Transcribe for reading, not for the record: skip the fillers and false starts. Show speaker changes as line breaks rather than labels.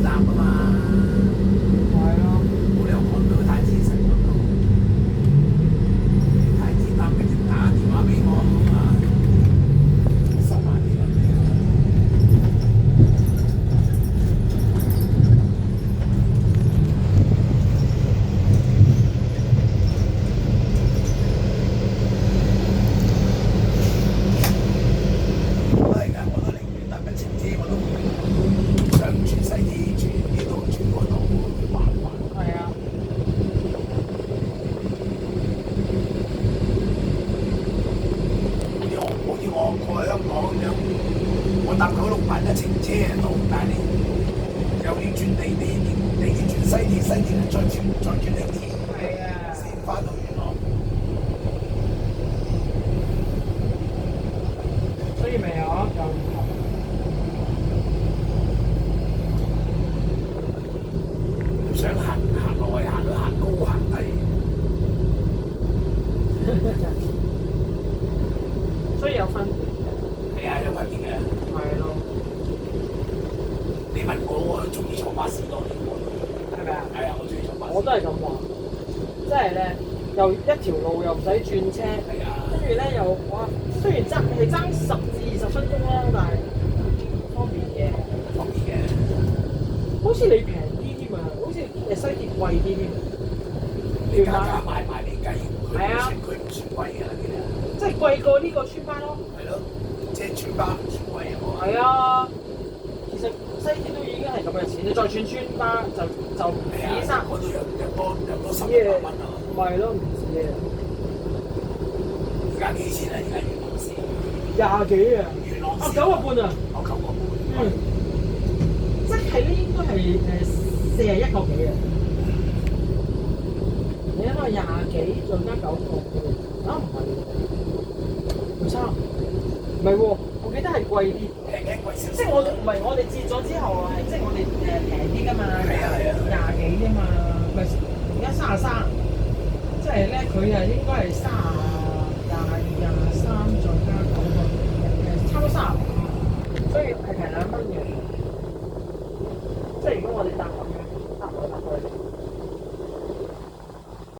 站啊嘛，
係啊，
冇理由趕到太子城嗰度。太子站跟住打電話俾我啊，10萬幾蚊俾我。係㗎，我都寧願搭緊程車，我都唔想住西鐵，住呢度住嗰度，麻煩。
係啊，
好似我香港咁樣，我搭968嘅程車到，但係你又要轉地鐵，地鐵轉西鐵，西鐵再轉地鐵，
係啊，
先翻到元朗。
所以咪有就
唔想行內，行到行高行低。
所以有分別。
係啊，有分別嘅。
係咯，
你問我中意坐巴士多啲喎。
係咪啊？
係啊，我中意坐巴士。
我都係咁話，即係咧，又一條路又唔使轉車，
係啊，
跟住咧又哇，雖然爭10至20分鐘啦，但係方便嘅。
方便嘅。
好似你平啲添啊，好似西鐵貴啲添。
你加買你計，
係啊，
佢唔算貴嘅啦，其實。
即係貴過呢個村巴咯。
係咯，即係村巴唔算貴啊嘛。
係啊，其實西鐵都已經係咁嘅錢，你再轉村巴就唔止三，
嗰度有多10
嘢
幾蚊啊！
唔係咯，唔止啊，
而家幾錢啊？而家元朗市
20幾啊，
元朗市
9個半啊，
我9個半。
即係咧應該係41個幾啊。你諗下20幾再加9個半，啊唔係喎，唔差，唔係喎，我記得係貴啲。
平貴少少。
即係我哋折咗之後係，即係我哋平啲㗎嘛，
係啊係啊
20幾啫嘛，咪而家33，即係咧佢啊應該係23再加9個，差唔多35，所以係平2蚊嘅。